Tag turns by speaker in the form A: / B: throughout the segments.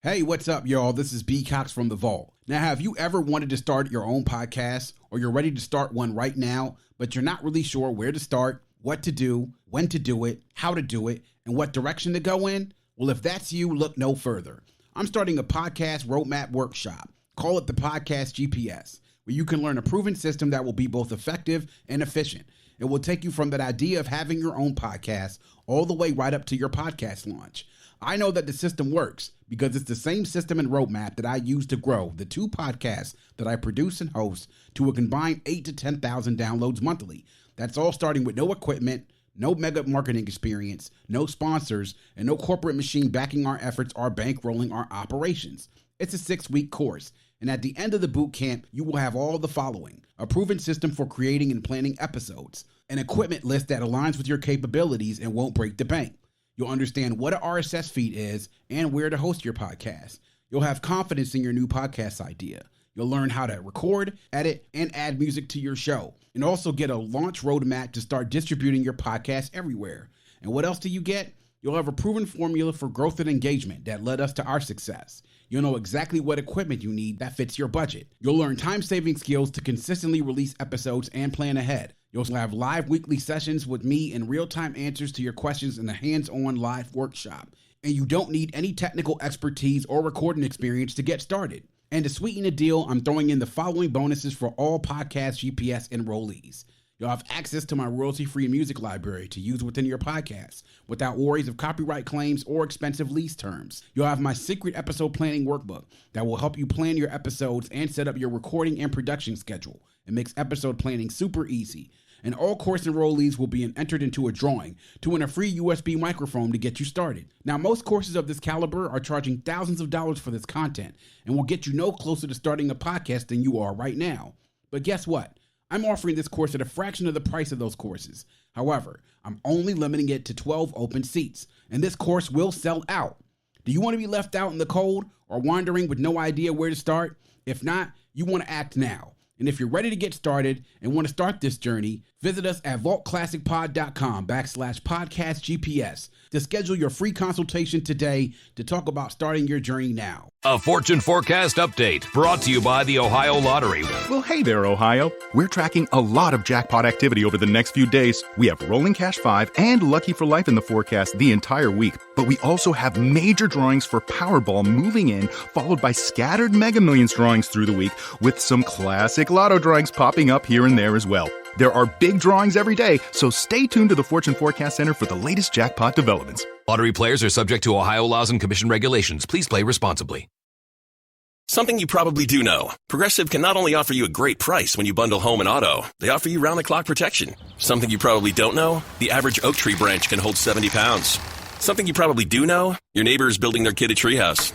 A: Hey, what's up, y'all? This is B. Cox from The Vault. Now, have you ever wanted to start your own podcast, or you're ready to start one right now, but you're not really sure where to start, what to do, when to do it, how to do it, and what direction to go in? Well, if that's you, look no further. I'm starting a podcast roadmap workshop. Call it the Podcast GPS, where you can learn a proven system that will be both effective and efficient. It will take you from that idea of having your own podcast all the way right up to your podcast launch. I know that the system works because it's the same system and roadmap that I use to grow the two podcasts that I produce and host to a combined 8,000 to 10,000 downloads monthly. That's all starting with no equipment, no mega marketing experience, no sponsors, and no corporate machine backing our efforts or bankrolling our operations. It's a 6-week course, and at the end of the boot camp, you will have all the following: a proven system for creating and planning episodes, an equipment list that aligns with your capabilities and won't break the bank. You'll understand what an RSS feed is and where to host your podcast. You'll have confidence in your new podcast idea. You'll learn how to record, edit, and add music to your show, and also get a launch roadmap to start distributing your podcast everywhere. And what else do you get? You'll have a proven formula for growth and engagement that led us to our success. You'll know exactly what equipment you need that fits your budget. You'll learn time-saving skills to consistently release episodes and plan ahead. You'll also have live weekly sessions with me and real-time answers to your questions in a hands-on live workshop. And you don't need any technical expertise or recording experience to get started. And to sweeten the deal, I'm throwing in the following bonuses for all Podcast GPS enrollees. You'll have access to my royalty-free music library to use within your podcast without worries of copyright claims or expensive lease terms. You'll have my secret episode planning workbook that will help you plan your episodes and set up your recording and production schedule. It makes episode planning super easy. And all course enrollees will be entered into a drawing to win a free USB microphone to get you started. Now, most courses of this caliber are charging thousands of dollars for this content and will get you no closer to starting a podcast than you are right now. But guess what? I'm offering this course at a fraction of the price of those courses. However, I'm only limiting it to 12 open seats, and this course will sell out. Do you want to be left out in the cold or wandering with no idea where to start? If not, you want to act now. And if you're ready to get started and want to start this journey, visit us at vaultclassicpod.com/podcastgps to schedule your free consultation today to talk about starting your journey now.
B: A fortune forecast update brought to you by the Ohio Lottery.
C: Well, hey there, Ohio. We're tracking a lot of jackpot activity over the next few days. We have Rolling Cash 5 and Lucky for Life in the forecast the entire week. But we also have major drawings for Powerball moving in, followed by scattered Mega Millions drawings through the week, with some classic lotto drawings popping up here and there as well. There are big drawings every day, so stay tuned to the Fortune Forecast Center for the latest jackpot developments.
B: Lottery players are subject to Ohio laws and commission regulations. Please play responsibly.
D: Something you probably do know. Progressive can not only offer you a great price when you bundle home and auto, they offer you round-the-clock protection. Something you probably don't know, the average oak tree branch can hold 70 pounds. Something you probably do know, your neighbor is building their kid a treehouse.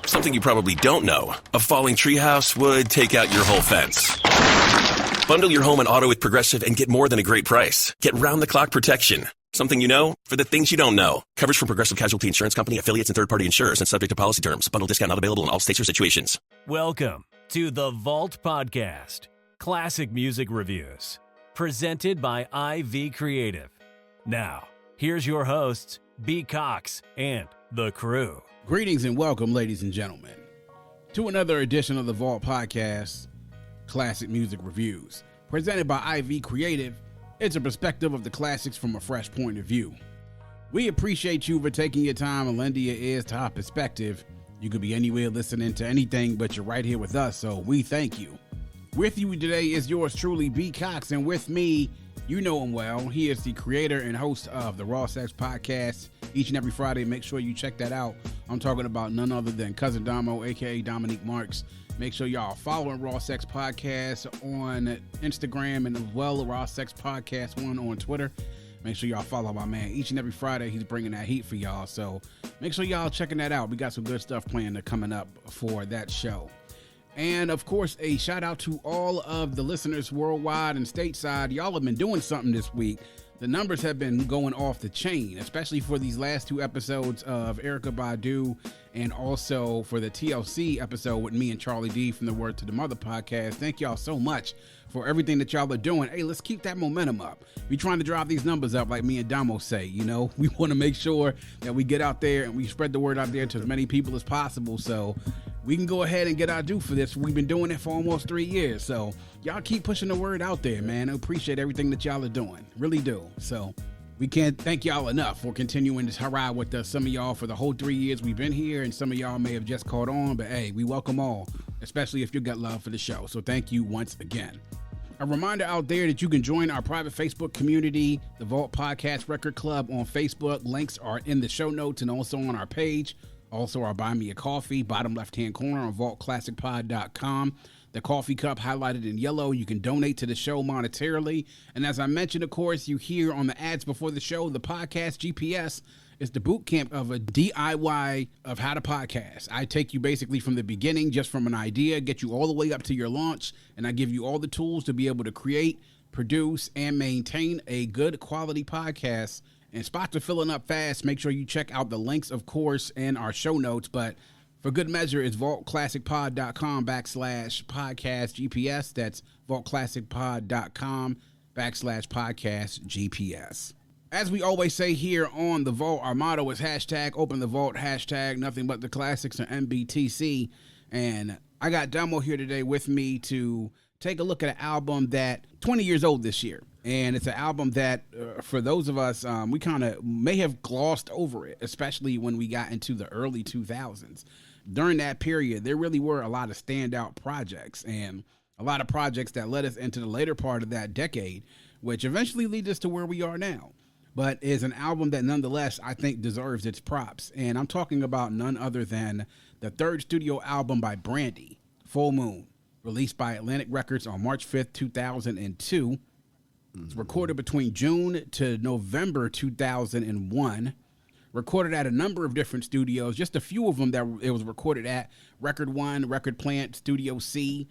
D: Something you probably don't know, a falling treehouse would take out your whole fence. Bundle your home and auto with Progressive and get more than a great price. Get round-the-clock protection. Something you know for the things you don't know. Coverage from Progressive Casualty Insurance Company, affiliates, and third-party insurers and subject to policy terms. Bundle discount not available in all states or situations.
E: Welcome to the Vault Podcast, classic music reviews, presented by IV Creative. Now, here's your hosts, B. Cox and the crew.
A: Greetings and welcome, ladies and gentlemen, to another edition of the Vault Podcast, classic music reviews, presented by IV Creative. It's a perspective of the classics from a fresh point of view. We appreciate you for taking your time and lending your ears to our perspective. You could be anywhere listening to anything, but you're right here with us, so we thank you. With you today is yours truly, B. Cox, and with me, you know him well. He is the creator and host of the Raw Sex Podcast. Each and every Friday, make sure you check that out. I'm talking about none other than Cousin Domo, a.k.a. Dominique Marks. Make sure y'all following Raw Sex Podcast on Instagram and as well Raw Sex Podcast 1 on Twitter. Make sure y'all follow my man. Each and every Friday, he's bringing that heat for y'all. So make sure y'all checking that out. We got some good stuff planned coming up for that show. And of course, a shout out to all of the listeners worldwide and stateside. Y'all have been doing something this week. the numbers have been going off the chain, especially for these last 2 episodes of Erykah Badu and also for the TLC episode with me and Charlie D from the Word to the Mother podcast. Thank y'all so much for everything that y'all are doing. Hey, let's keep that momentum up. We trying to drive these numbers up like me and Domo say, you know. We want to make sure that we get out there and we spread the word out there to as many people as possible so we can go ahead and get our due for this. We've been doing it for almost 3 years, so y'all keep pushing the word out there, man. I appreciate everything that y'all are doing. Really do. So we can't thank y'all enough for continuing to ride with us. Some of y'all for the whole 3 years we've been here, and some of y'all may have just caught on, but hey, we welcome all, especially if you got love for the show. So thank you once again. A reminder out there that you can join our private Facebook community, the Vault Podcast Record Club on Facebook. Links are in the show notes and also on our page. Also, our Buy Me a Coffee, bottom left-hand corner on vaultclassicpod.com. The coffee cup highlighted in yellow. You can donate to the show monetarily. And as I mentioned, of course, you hear on the ads before the show, the podcast GPS is the boot camp of a DIY of how to podcast. I take you basically from the beginning, just from an idea, get you all the way up to your launch, and I give you all the tools to be able to create, produce, and maintain a good quality podcast. And spots are filling up fast. Make sure you check out the links, of course, in our show notes. But for good measure, it's vaultclassicpod.com/podcast GPS. That's vaultclassicpod.com/podcast GPS. As we always say here on The Vault, our motto is hashtag open the vault, hashtag nothing but the classics or MBTC. And I got Domo here today with me to take a look at an album that 20 years old this year. And it's an album that, for those of us, we kind of may have glossed over it, especially when we got into the early 2000s. During that period, there really were a lot of standout projects and a lot of projects that led us into the later part of that decade, which eventually lead us to where we are now. But is an album that nonetheless, I think, deserves its props. And I'm talking about none other than the third studio album by Brandy, Full Moon, released by Atlantic Records on March 5th, 2002. It's recorded between June to November 2001. Recorded at a number of different studios, just a few of them that it was recorded at: Record One, Record Plant, Studio C,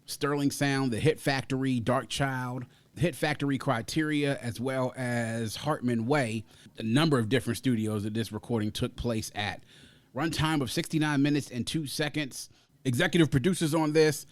A: Sterling Sound, The Hit Factory, Darkchild, The Hit Factory Criteria, as well as Hartman Way. A number of different studios that this recording took place at. Runtime of 69 minutes and 2 seconds. Executive producers on this,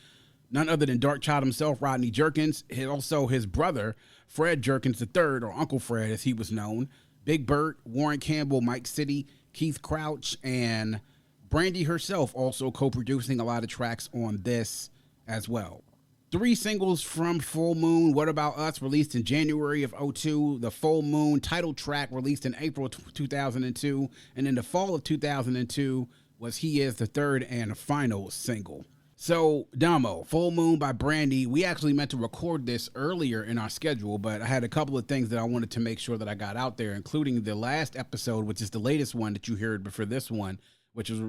A: none other than Darkchild himself, Rodney Jerkins, also his brother, Fred Jerkins III, or Uncle Fred as he was known, Big Bird, Warren Campbell, Mike City, Keith Crouch, and Brandy herself also co-producing a lot of tracks on this as well. 3 singles from Full Moon: What About Us, released in January of 2002, the Full Moon title track released in April 2002, and in the fall of 2002 was He Is, the third and final single. So, Domo, Full Moon by Brandy, we actually meant to record this earlier in our schedule, but I had a couple of things that I wanted to make sure that I got out there, including the last episode, which is the latest one that you heard before this one, which is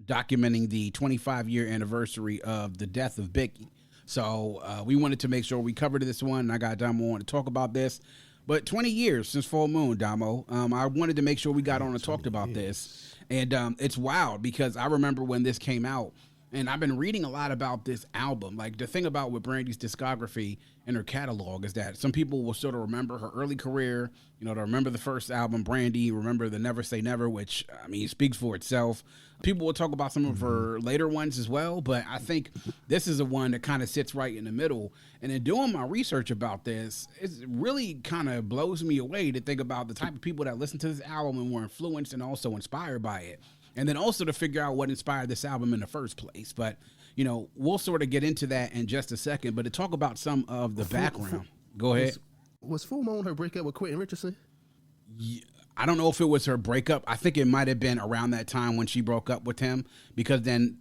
A: documenting the 25-year anniversary of the death of Biggie. So, we wanted to make sure we covered this one, and I got Domo on to talk about this. But 20 years since Full Moon, Domo, I wanted to make sure we got on and talked about this. And it's wild because I remember when this came out, and I've been reading a lot about this album. Like, the thing about with Brandy's discography and her catalog is that some people will sort of remember her early career, you know, to remember the first album, Brandy, remember the Never Say Never, which, I mean, speaks for itself. People will talk about some of her later ones as well, but I think this is the one that kind of sits right in the middle. And in doing my research about this, it really kind of blows me away to think about the type of people that listened to this album and were influenced and also inspired by it. And then also to figure out what inspired this album in the first place. But, you know, we'll sort of get into that in just a second. But to talk about some of the background. Go ahead.
F: Was Full Moon her breakup with Quentin Richardson?
A: Yeah, I don't know if it was her breakup. I think it might have been around that time when she broke up with him. Because then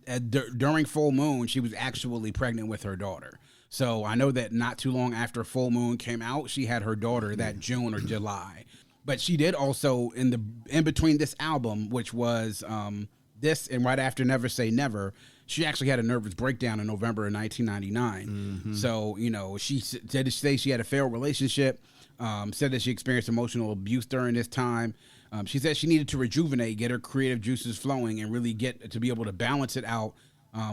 A: during Full Moon, she was actually pregnant with her daughter. So I know that not too long after Full Moon came out, she had her daughter that June or July. But she did also, in between this album, which was this and right after Never Say Never, she actually had a nervous breakdown in November of 1999. Mm-hmm. So, you know, she said to say she had a failed relationship, said that she experienced emotional abuse during this time. She said she needed to rejuvenate, get her creative juices flowing, and really get to be able to balance it out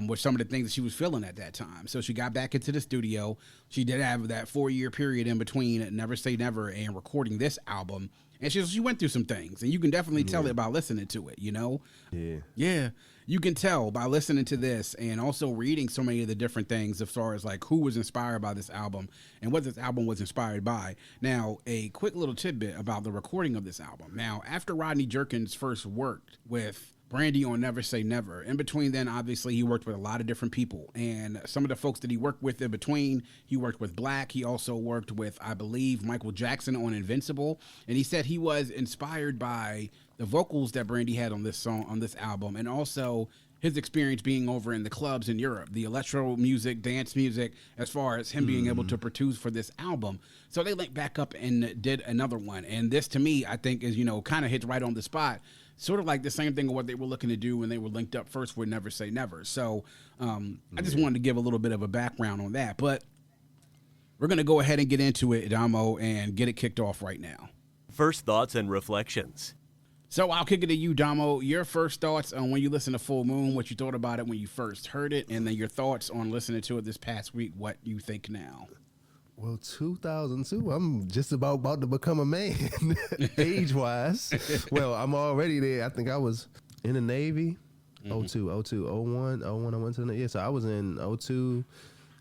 A: with some of the things that she was feeling at that time. So she got back into the studio. She did have that 4-year period in between Never Say Never and recording this album. And she went through some things, and you can definitely tell it by listening to it, you know?
F: Yeah.
A: Yeah. You can tell by listening to this and also reading so many of the different things as far as like who was inspired by this album and what this album was inspired by. Now, a quick little tidbit about the recording of this album. Now, after Rodney Jerkins first worked with Brandy on Never Say Never, in between then, obviously, he worked with a lot of different people. And some of the folks that he worked with in between, he worked with Black. He also worked with, I believe, Michael Jackson on Invincible. And he said he was inspired by the vocals that Brandy had on this song, on this album, and also his experience being over in the clubs in Europe, the electro music, dance music, as far as him being able to produce for this album. So they linked back up and did another one. And this, to me, I think is, you know, kind of hits right on the spot. Sort of like the same thing of what they were looking to do when they were linked up first with Never Say Never. So I just wanted to give a little bit of a background on that. But we're going to go ahead and get into it, Damo, and get it kicked off right now.
E: First thoughts and reflections.
A: So I'll kick it to you, Damo. Your first thoughts on when you listened to Full Moon, what you thought about it when you first heard it, and then your thoughts on listening to it this past week, what you think now.
F: Well, 2002, I'm just about to become a man, age-wise. Well, I'm already there. I think I was in the Navy, 02, 01, I went to the Navy. Yeah, so I was in 02.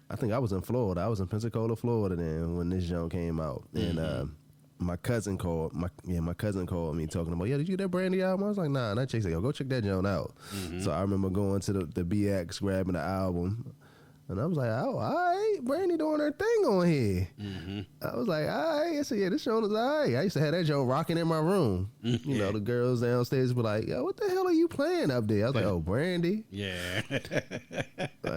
F: I think I was in Florida. I was in Pensacola, Florida then when this joint came out. And my cousin called me talking about, did you get that Brandy album? I was like, nah. And that chick said, go check that joint out. So I remember going to the BX, grabbing the album. And I was like, oh, all right, Brandy doing her thing on here. I was like, all right. I said, yeah, this show is all right. I used to have that joint rocking in my room. You know, the girls downstairs were like, yo, what the hell are you playing up there? I was like, oh, Brandy.
A: Yeah.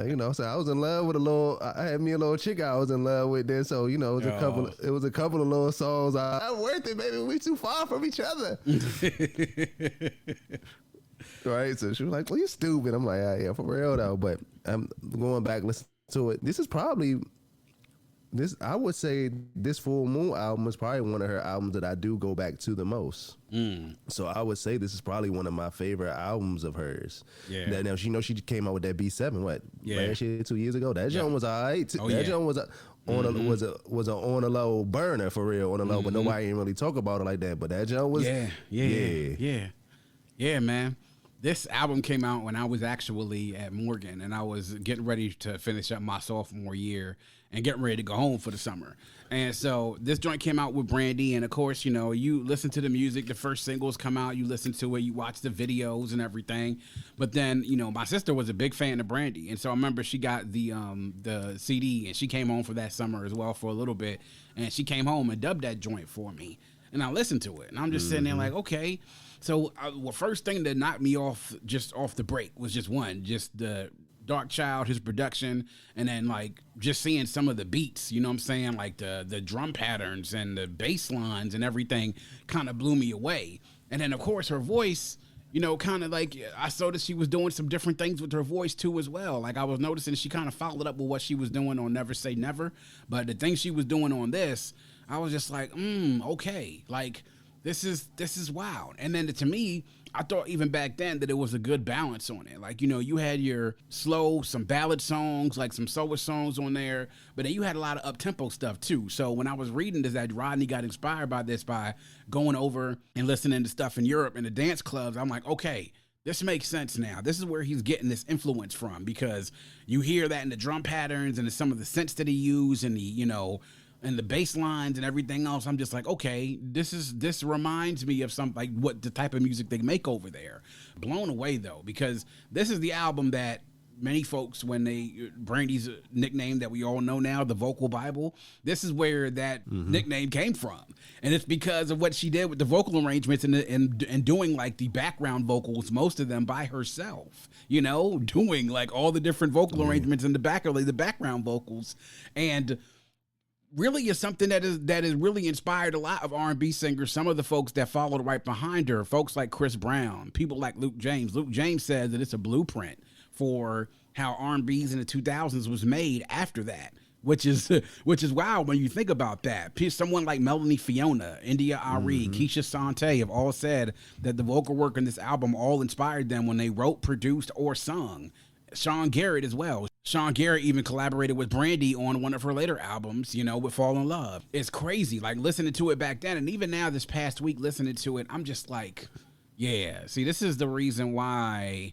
F: You know, so I was in love with I had me a little chick I was in love with then. So, you know, it was a couple of little songs. I'm worth it, baby. We too far from each other. Right, so she was like, well, you're stupid. I'm like, yeah, for real though. But I'm going back, listening to it. This is probably, I would say this Full Moon album is probably one of her albums that I do go back to the most. So I would say this is probably one of my favorite albums of hers. Yeah. Now, she came out with that B7, last year, 2 years ago? That joint was all right. That joint was was on a low burner, for real, on a low, but nobody didn't really talk about it like that. But that joint was,
A: Yeah, man. This album came out when I was actually at Morgan, and I was getting ready to finish up my sophomore year and getting ready to go home for the summer. And so this joint came out with Brandy, and of course, you know, you listen to the music, the first singles come out, you listen to it, you watch the videos and everything. But then, you know, my sister was a big fan of Brandy, and so I remember she got the CD, and she came home for that summer as well for a little bit, and she came home and dubbed that joint for me. And I listened to it, and I'm just sitting there like, okay. So, first thing that knocked me off the break was just the Darkchild, his production, and then like just seeing some of the beats, you know what I'm saying? Like the drum patterns and the bass lines and everything kind of blew me away. And then of course her voice, you know, kind of like I saw that she was doing some different things with her voice too as well. Like I was noticing she kind of followed up with what she was doing on Never Say Never, but the things she was doing on this, I was just like, okay, like this is wild. And then to me, I thought even back then that it was a good balance on it. Like, you know, you had your slow, some ballad songs, like some soul songs on there, but then you had a lot of up-tempo stuff too. So when I was reading this, that Rodney got inspired by this by going over and listening to stuff in Europe in the dance clubs, I'm like, okay, this makes sense now. This is where he's getting this influence from, because you hear that in the drum patterns and some of the synths that he used and the, you know, and the bass lines and everything else. I'm just like, okay, this reminds me of some, like what the type of music they make over there. Blown away though, because this is the album that many folks, when Brandy's nickname that we all know now, the Vocal Bible, this is where that nickname came from. And it's because of what she did with the vocal arrangements and doing like the background vocals, most of them by herself, you know, doing like all the different vocal arrangements in the background vocals. And really is something that is really inspired a lot of R&B singers. Some of the folks that followed right behind her, folks like Chris Brown, people like Luke James. Luke James says that it's a blueprint for how R&B's in the 2000s was made after that, which is wild when you think about that. Someone like Melanie Fiona, India Arie, Keisha Sante have all said that the vocal work in this album all inspired them when they wrote, produced, or sung Sean Garrett as well. Sean Garrett even collaborated with Brandy on one of her later albums, with Fall in Love. It's crazy, like listening to it back then. And even now this past week, listening to it, I'm just like, yeah. See, this is the reason why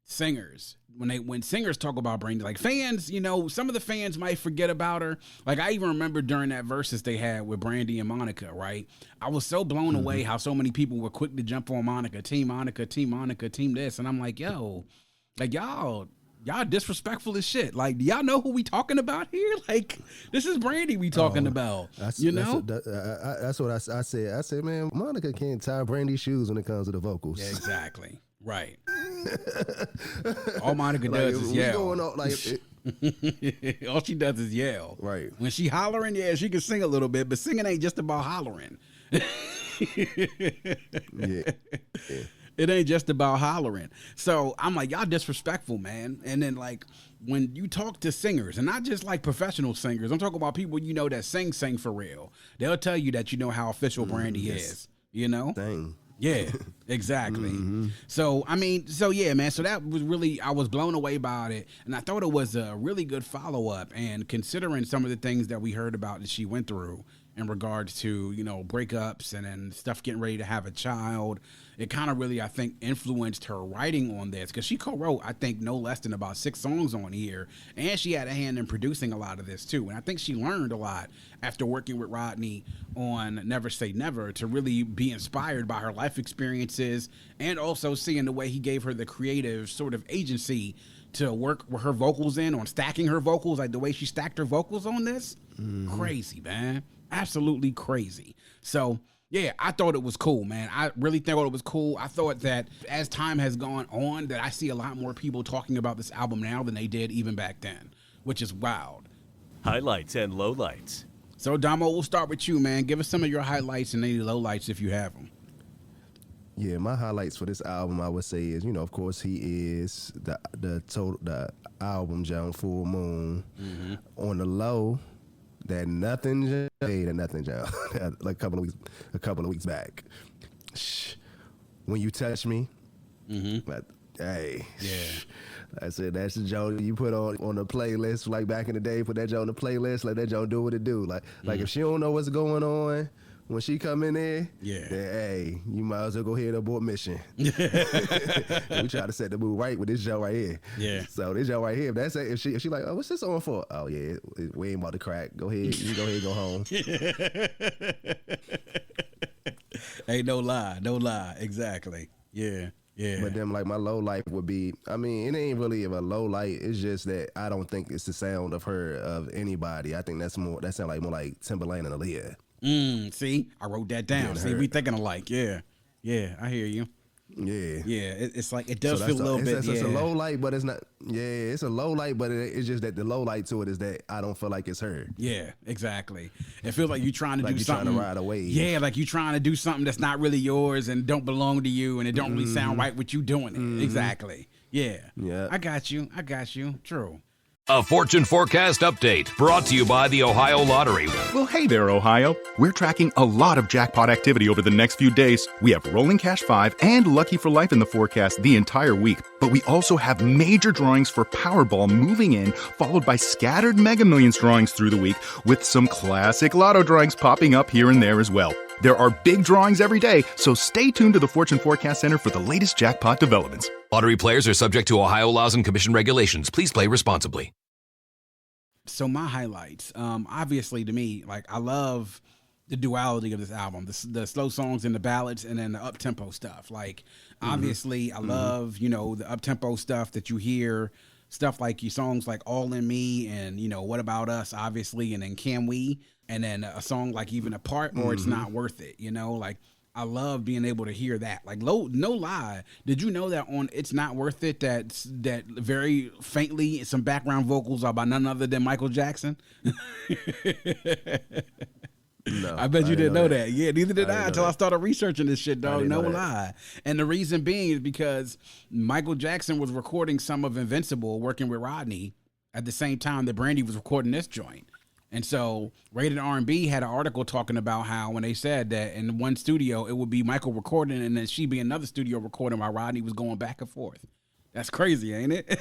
A: singers, when singers talk about Brandy, like fans, some of the fans might forget about her. Like I even remember during that versus they had with Brandy and Monica, right? I was so blown away how so many people were quick to jump on Monica, team Monica, team Monica, team this. And I'm like, yo, like y'all disrespectful as shit. Like, do y'all know who we talking about here? Like, this is Brandy we talking about.
F: That's what I said. I said, man, Monica can't tie Brandy's shoes when it comes to the vocals.
A: Yeah, exactly. Right. All Monica does is yell. All she does is yell.
F: Right.
A: When she hollering, yeah, she can sing a little bit, but singing ain't just about hollering.
F: Yeah.
A: It ain't just about hollering. So I'm like, y'all disrespectful, man. And then like when you talk to singers, and not just like professional singers, I'm talking about people that sing for real. They'll tell you that how official Brandy is.
F: Dang.
A: Yeah, exactly. So, yeah, man. So that was really, I was blown away by it. And I thought it was a really good follow-up. And considering some of the things that we heard about that she went through in regards to, breakups and then stuff getting ready to have a child, it kind of really, I think, influenced her writing on this. Because she co-wrote, I think, no less than about 6 songs on here. And she had a hand in producing a lot of this, too. And I think she learned a lot after working with Rodney on Never Say Never to really be inspired by her life experiences and also seeing the way he gave her the creative sort of agency to work with her vocals on stacking her vocals, like the way she stacked her vocals on this. Crazy, man. Absolutely crazy. So, yeah, I thought it was cool, man. I really thought it was cool. I thought that as time has gone on, that I see a lot more people talking about this album now than they did even back then, which is wild.
E: Highlights and lowlights.
A: So, Damo, we'll start with you, man. Give us some of your highlights and any lowlights if you have them.
F: Yeah, my highlights for this album, I would say, is of course, he is the album John Full Moon. On the low. That nothing John, like a couple of weeks back. When You Touch Me, but hey, yeah, I said that's the joke you put on the playlist. Like back in the day, put that joke on the playlist. Let that joke do what it do. Like if she don't know what's going on when she come in there, then hey, you might as well go ahead and abort mission. We try to set the mood right with this joke right here.
A: Yeah.
F: So this joke right here, if she like, oh, what's this on for? Oh yeah, we ain't about to crack. Go ahead, you go ahead, go home.
A: Hey, no lie, exactly. Yeah. Yeah.
F: But then like my low light would be, it ain't really of a low light. It's just that I don't think it's the sound of anybody. I think that sound like more like Timberland and Aaliyah.
A: See, I wrote that down. See, we thinking alike. Yeah, I hear you.
F: Yeah.
A: It's like it does feel a little bit.
F: It's a low light, but it's not. Yeah, it's a low light, but it's just that the low light to it is that I don't feel like it's her.
A: Yeah, exactly. It feels like you're trying to
F: like
A: do
F: you're
A: something.
F: Trying to ride a wave.
A: Yeah, like you're trying to do something that's not really yours and don't belong to you, and it don't really sound right with you doing it. Exactly. Yeah. I got you. True.
B: A fortune forecast update brought to you by the Ohio Lottery.
C: Well, hey there, Ohio. We're tracking a lot of jackpot activity over the next few days. We have Rolling Cash 5 and Lucky for Life in the forecast the entire week. But we also have major drawings for Powerball moving in, followed by scattered Mega Millions drawings through the week, with some classic lotto drawings popping up here and there as well. There are big drawings every day, so stay tuned to the Fortune Forecast Center for the latest jackpot developments.
B: Lottery players are subject to Ohio laws and commission regulations. Please play responsibly.
A: So my highlights, obviously to me, like I love the duality of this album, the slow songs and the ballads, and then the up-tempo stuff. Like obviously I love, the up-tempo stuff that you hear, stuff like your songs like All in Me and, What About Us, obviously, and then Can We, and then a song like Even Apart or It's Not Worth It, like I love being able to hear that. Like, no lie. Did you know that on It's Not Worth It, that very faintly some background vocals are by none other than Michael Jackson?
F: No,
A: I bet you didn't know that. Yeah, neither did I until I
F: that.
A: started researching this shit, dog. No
F: know that.
A: lie. And the reason being is because Michael Jackson was recording some of Invincible, working with Rodney, at the same time that Brandy was recording this joint. And so Rated R&B had an article talking about how when they said that in one studio, it would be Michael recording and then she'd be in another studio recording while Rodney was going back and forth. That's crazy, ain't it?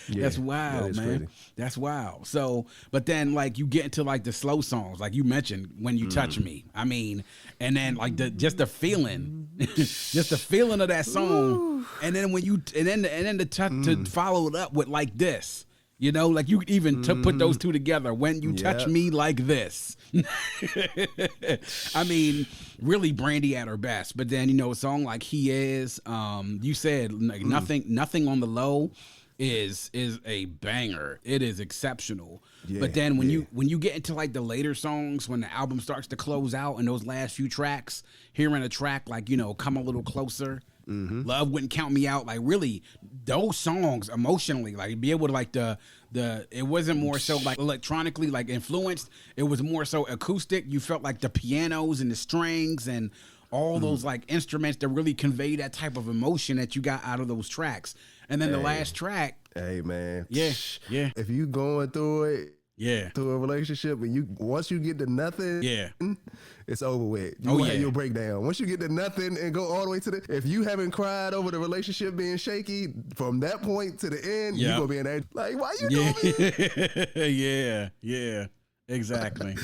A: That's wild, man.
F: Crazy.
A: That's wild. So, but then like you get into like the slow songs, like you mentioned, When You Touch Me. I mean, and then like just the feeling, just the feeling of that song, and then when you and then to follow it up with like this. You know, like you even put those two together. When you touch me like this. I mean, really Brandy at her best. But then, you know, a song like He Is, you said like nothing on the low is a banger. It is exceptional. Yeah, but then when you get into like the later songs, when the album starts to close out and those last few tracks, hearing a track like, you know, Come a Little Closer, Love Wouldn't Count Me Out, like really those songs emotionally, like be able to like the it wasn't more so like electronically like influenced, it was more so acoustic. You felt like the pianos and the strings and all those like instruments that really convey that type of emotion that you got out of those tracks. And then the last track,
F: hey man,
A: yeah,
F: if you going through it, through a relationship, and once you get to nothing, it's over with. You have your breakdown. Once you get to nothing and go all the way to if you haven't cried over the relationship being shaky, from that point to the end, you gonna be in there like, why you doing me?
A: Yeah, exactly.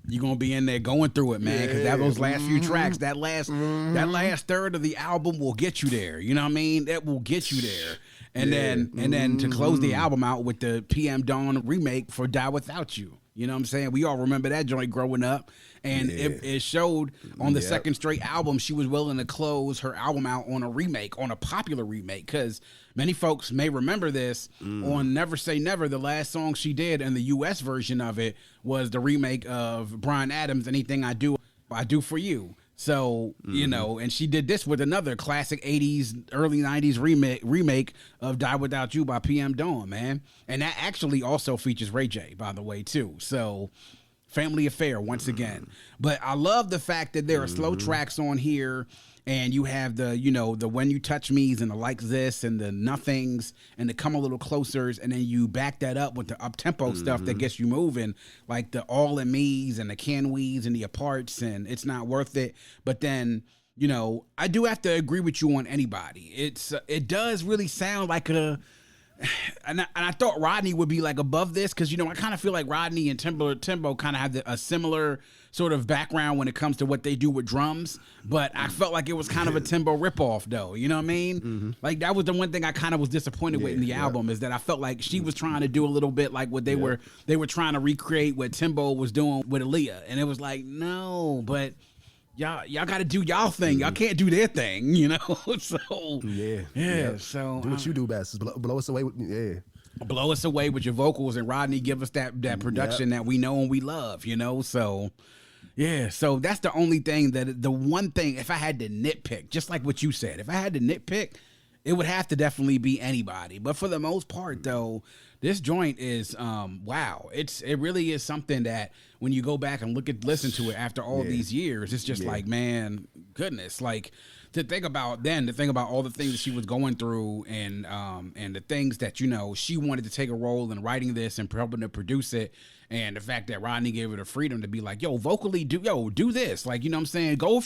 A: You're gonna be in there going through it, man, because those last few tracks, that last third of the album will get you there. You know what I mean? That will get you there. And then to close the album out with the PM Dawn remake for Die Without You. You know what I'm saying? We all remember that joint growing up. And it showed on the second straight album, she was willing to close her album out on a remake, on a popular remake. Because many folks may remember this on Never Say Never. The last song she did, and the U.S. version of it, was the remake of Bryan Adams' Anything I Do For You. So, you know, and she did this with another classic 80s, early 90s remake of Die Without You by PM Dawn, man. And that actually also features Ray J, by the way, too. So, family affair once again. But I love the fact that there are slow tracks on here, and you have the, you know, the When You Touch Me's and the Like This and the Nothings and the Come a Little Closers, and then you back that up with the up-tempo stuff that gets you moving, like the All in Me's and the Can We's and the Aparts and It's Not Worth It. But then, you know, I do have to agree with you on Anybody. It does really sound like a... And I thought Rodney would be like above this, because, you know, I kind of feel like Rodney and Timbo kind of have a similar sort of background when it comes to what they do with drums. But I felt like it was kind of a Timbo ripoff, though. You know what I mean? Like, that was the one thing I kind of was disappointed with in the album, is that I felt like she was trying to do a little bit like what they were trying to recreate what Timbo was doing with Aaliyah. And it was like, no, but... Y'all got to do y'all thing. Y'all can't do their thing, you know. So so
F: do what you do best. Blow us away with
A: blow us away with your vocals, and Rodney give us that production that we know and we love, you know. So so that's the only thing the one thing, if I had to nitpick, just like what you said, if I had to nitpick, it would have to definitely be Anybody. But for the most part, though, this joint is wow. It really is something that when you go back and listen to it after all these years, it's just like, man, goodness, like to think about all the things that she was going through, and the things that, you know, she wanted to take a role in writing this and helping to produce it, and the fact that Rodney gave her the freedom to be like, yo, vocally do this, like, you know what I'm saying, go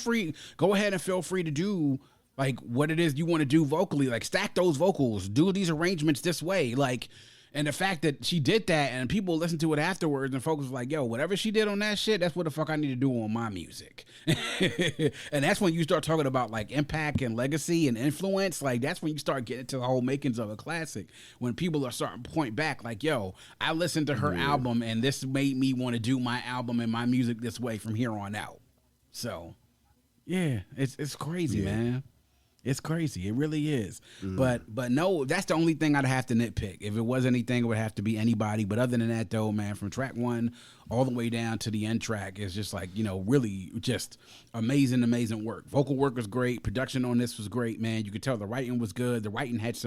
A: ahead and feel free to do like what it is you want to do vocally, like stack those vocals, do these arrangements this way, like. And the fact that she did that, and people listened to it afterwards, and folks was like, yo, whatever she did on that shit, that's what the fuck I need to do on my music. And that's when you start talking about like impact and legacy and influence. Like, that's when you start getting to the whole makings of a classic, when people are starting to point back like, yo, I listened to her album, and this made me want to do my album and my music this way from here on out. So, yeah, it's crazy, man. It's crazy. It really is. But no, that's the only thing I'd have to nitpick. If it was anything, it would have to be Anybody. But other than that, though, man, from track one all the way down to the end track is just like, you know, really just amazing work. Vocal work was great. Production on this was great, man. You could tell the writing was good. The writing had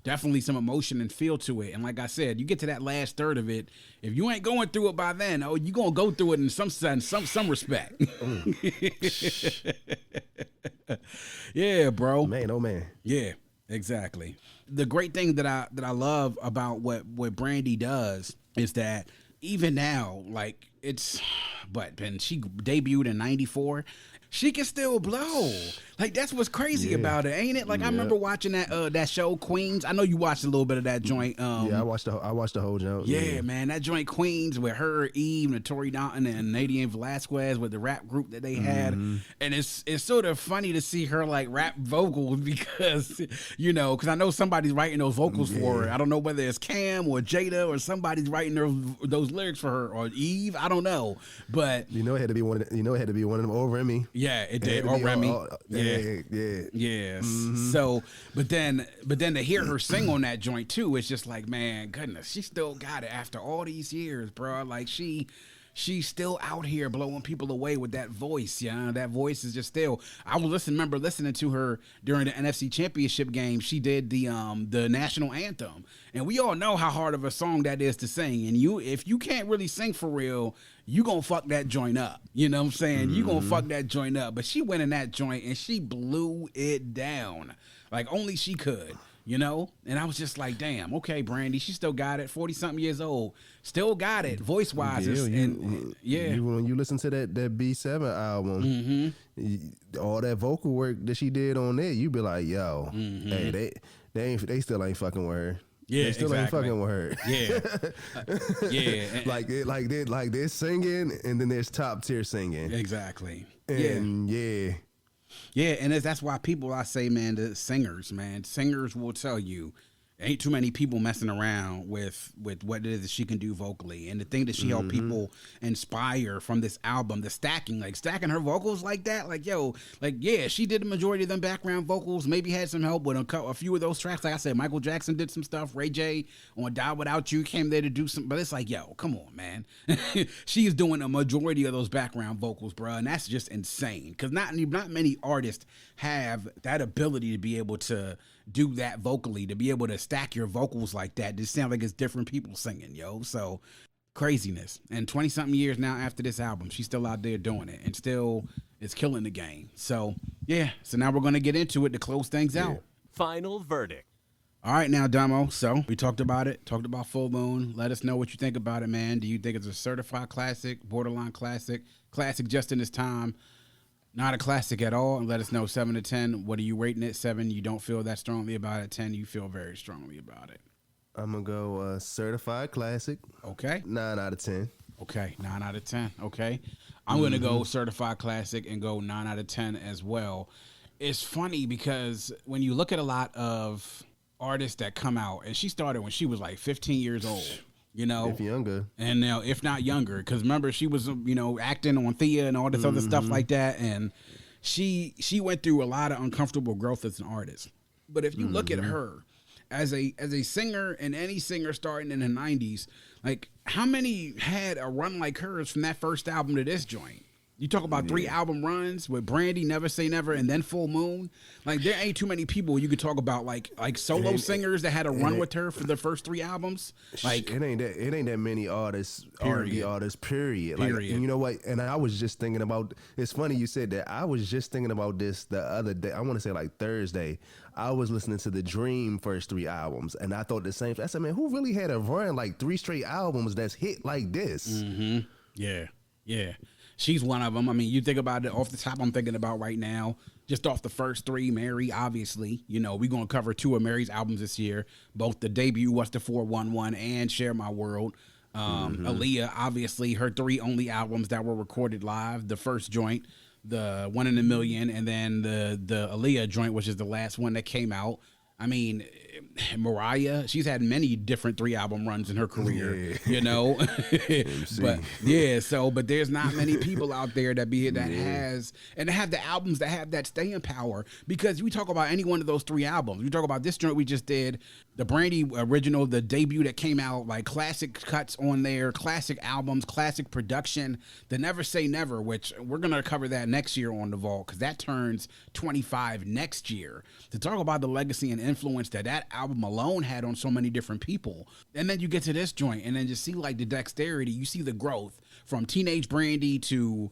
A: definitely some emotion and feel to it. And like I said, you get to that last third of it, if you ain't going through it by then, you're going to go through it in some respect. Yeah, bro.
F: Man, oh man.
A: Yeah, exactly. The great thing that I love about what Brandy does is that even now, like when she debuted in '94, she can still blow. Like, that's what's crazy about it, ain't it? Like, I remember watching that show Queens. I know you watched a little bit of that joint.
F: I watched the whole joint.
A: Yeah, man, that joint Queens with her, Eve, Notori Downton, and Nadine Velasquez with the rap group that they had. And it's sort of funny to see her like rap vocals because, you know, because I know somebody's writing those vocals for her. I don't know whether it's Cam or Jada or somebody's writing those lyrics for her, or Eve. I don't know, but
F: you know it had to be one. It had to be one of them, or Remy.
A: Yeah, it did. Or Remy.
F: Yeah.
A: So, but then to hear her sing on that joint too, it's just like, man, goodness, she still got it after all these years, bro. Like she's still out here blowing people away with that voice. Yeah, that voice is just still. I remember listening to her during the NFC Championship game. She did the national anthem, and we all know how hard of a song that is to sing. And if you can't really sing for real, you gonna fuck that joint up. You know what I'm saying? You gonna fuck that joint up. But she went in that joint and she blew it down like only she could. You know? And I was just like, damn, okay, Brandy, she still got it. 40-something years old. Still got it, voice-wise.
F: When you listen to that B7 album, all that vocal work that she did on it, you be like, yo, hey, they still ain't fucking with her.
A: Yeah,
F: they still ain't fucking with her.
A: Yeah.
F: Like they're singing, and then there's top tier singing.
A: Exactly.
F: And
A: Yeah, and that's why people, I say, man, the singers will tell you, ain't too many people messing around with what it is that she can do vocally. And the thing that she helped people inspire from this album, the stacking her vocals like that, like, yo, like, yeah, she did the majority of them background vocals, maybe had some help with a few of those tracks. Like I said, Michael Jackson did some stuff. Ray J on Die Without You came there to do some, but it's like, yo, come on, man. She's doing a majority of those background vocals, bro, and that's just insane, because not many artists have that ability to be able to do that vocally, to be able to stack your vocals like that. Just sound like it's different people singing, yo. So craziness. And 20-something years now after this album, she's still out there doing it and still is killing the game. So yeah. So now we're gonna get into it to close things out.
E: Final verdict.
A: All right, now, Domo. So we talked about it. Talked about Full Moon. Let us know what you think about it, man. Do you think it's a certified classic, borderline classic just in its time? Not a classic at all. And let us know 7 to 10. What are you rating it? 7, you don't feel that strongly about it. 10, you feel very strongly about it.
F: I'm gonna go certified classic.
A: Okay.
F: 9 out of 10.
A: Okay, 9 out of 10. Okay. I'm gonna go certified classic and go 9 out of 10 as well. It's funny because when you look at a lot of artists that come out, and she started when she was like 15 years old. You know,
F: if younger,
A: and now if not younger, because remember she was, you know, acting on Thea and all this other stuff like that, and she went through a lot of uncomfortable growth as an artist. But if you look at her as a singer, and any singer starting in the 90s, like how many had a run like hers from that first album to this joint? You talk about 3 album runs with Brandy, Never Say Never, and then Full Moon. Like, there ain't too many people you could talk about like solo singers that had a run with her for the first 3 albums. Like,
F: it ain't that many artists, R&B artists. Period. Like, you know what? And I was just thinking about. It's funny you said that. I was just thinking about this the other day. I want to say like Thursday. I was listening to the Dream first 3 albums, and I thought the same. I said, man, who really had a run like 3 straight albums that's hit like this?
A: Yeah. She's one of them. I mean, you think about it off the top, I'm thinking about right now, just off the first 3, Mary, obviously. You know, we're going to cover 2 of Mary's albums this year, both the debut, What's the 411, and Share My World. Aaliyah, obviously, her 3 only albums that were recorded live. The first joint, the 1 in a Million, and then the Aaliyah joint, which is the last one that came out. I mean, Mariah, she's had many different 3 album runs in her career, you know. But there's not many people out there that has and that have the albums that have that staying power, because we talk about any one of those 3 albums. We talk about this joint we just did, the Brandy original, the debut that came out, like classic cuts on there, classic albums, classic production, the Never Say Never, which we're going to cover that next year on The Vault, because that turns 25 next year. To talk about the legacy and influence that album alone had on so many different people. And then you get to this joint and then just see like the dexterity, you see the growth from teenage Brandy to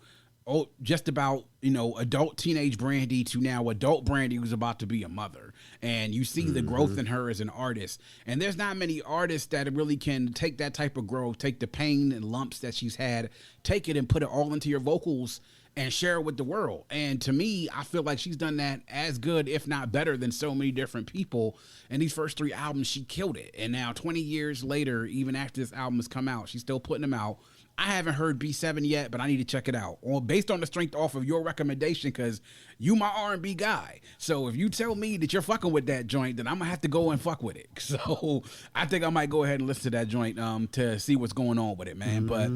A: just about, you know, adult teenage Brandy to now adult Brandy who's about to be a mother. And you see the growth in her as an artist. And there's not many artists that really can take that type of growth, take the pain and lumps that she's had, take it and put it all into your vocals and share it with the world. And to me, I feel like she's done that as good, if not better, than so many different people. And these first 3 albums, she killed it. And now 20 years later, even after this album has come out, she's still putting them out. I haven't heard B7 yet, but I need to check it out. Based on the strength off of your recommendation, because you my R&B guy. So if you tell me that you're fucking with that joint, then I'm going to have to go and fuck with it. So I think I might go ahead and listen to that joint to see what's going on with it, man. But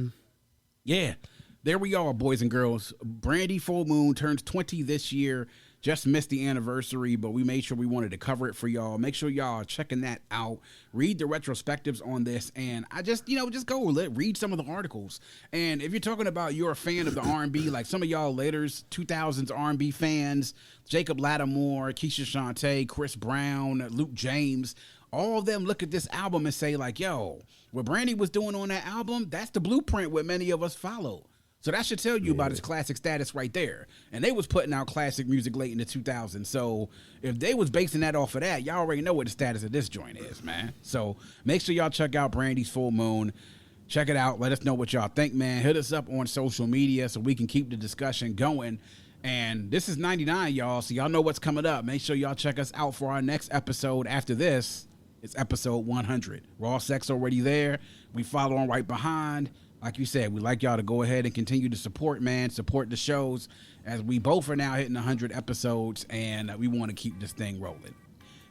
A: yeah, there we are, boys and girls. Brandy Full Moon turns 20 this year. Just missed the anniversary, but we made sure we wanted to cover it for y'all. Make sure y'all are checking that out. Read the retrospectives on this, and I just go read some of the articles. And if you're talking about you're a fan of the R&B, like some of y'all later 2000s R&B fans, Jacob Lattimore, Keisha Shantae, Chris Brown, Luke James, all of them look at this album and say like, yo, what Brandy was doing on that album, that's the blueprint what many of us follow. So that should tell you about his classic status right there. And they was putting out classic music late in the 2000s. So if they was basing that off of that, y'all already know what the status of this joint is, man. So make sure y'all check out Brandy's Full Moon. Check it out. Let us know what y'all think, man. Hit us up on social media so we can keep the discussion going. And this is 99, y'all. So y'all know what's coming up. Make sure y'all check us out for our next episode after this. It's episode 100. Raw Sex already there. We follow on right behind. Like you said, we'd like y'all to go ahead and continue to support, man. Support the shows as we both are now hitting 100 episodes, and we want to keep this thing rolling.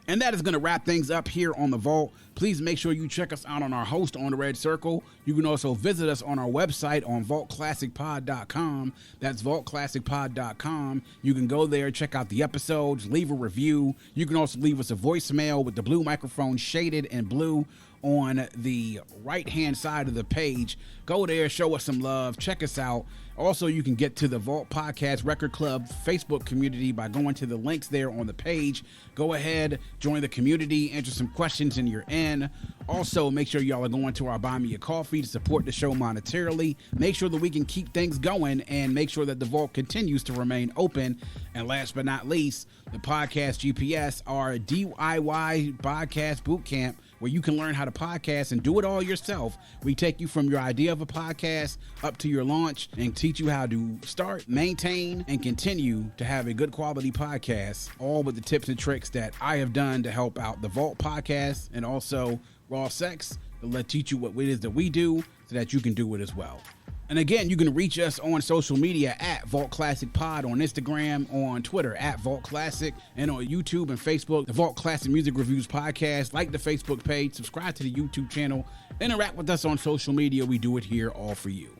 A: And that is going to wrap things up here on The Vault. Please make sure you check us out on our host on the Red Circle. You can also visit us on our website on vaultclassicpod.com. That's vaultclassicpod.com. You can go there, check out the episodes, leave a review. You can also leave us a voicemail with the blue microphone shaded in blue on the right-hand side of the page. Go there, show us some love, check us out. Also, you can get to the Vault Podcast Record Club Facebook community by going to the links there on the page. Go ahead, join the community, answer some questions and you're in. Also, make sure y'all are going to our Buy Me a Coffee to support the show monetarily. Make sure that we can keep things going and make sure that the Vault continues to remain open. And last but not least, the Podcast GPS, our DIY podcast boot camp, where you can learn how to podcast and do it all yourself. We take you from your idea of a podcast up to your launch and teach you how to start, maintain, and continue to have a good quality podcast, all with the tips and tricks that I have done to help out the Vault Podcast and also Raw Sex, to teach you what it is that we do so that you can do it as well. And again, you can reach us on social media at Vault Classic Pod on Instagram, on Twitter at Vault Classic, and on YouTube and Facebook, the Vault Classic Music Reviews Podcast. Like the Facebook page, subscribe to the YouTube channel, interact with us on social media. We do it here all for you.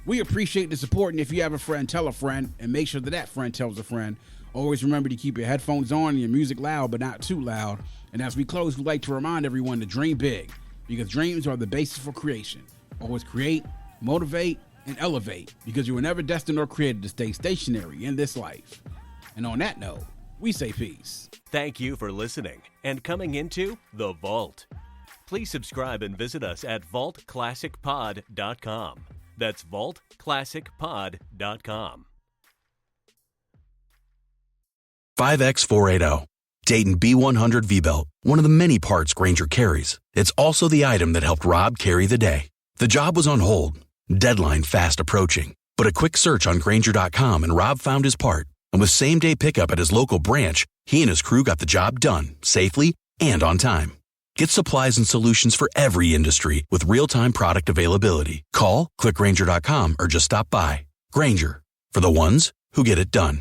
A: We appreciate the support, and if you have a friend, tell a friend, and make sure that that friend tells a friend. Always remember to keep your headphones on and your music loud, but not too loud. And as we close, we'd like to remind everyone to dream big, because dreams are the basis for creation. Always create, motivate, and elevate, because you were never destined or created to stay stationary in this life. And on that note, we say peace.
E: Thank you for listening and coming into The Vault. Please subscribe and visit us at vaultclassicpod.com. That's vaultclassicpod.com.
G: 5X480. Dayton B100 V-Belt. One of the many parts Grainger carries. It's also the item that helped Rob carry the day. The job was on hold. Deadline fast approaching. But a quick search on Grainger.com and Rob found his part. And with same-day pickup at his local branch, he and his crew got the job done, safely and on time. Get supplies and solutions for every industry with real-time product availability. Call, click Grainger.com, or just stop by. Grainger, for the ones who get it done.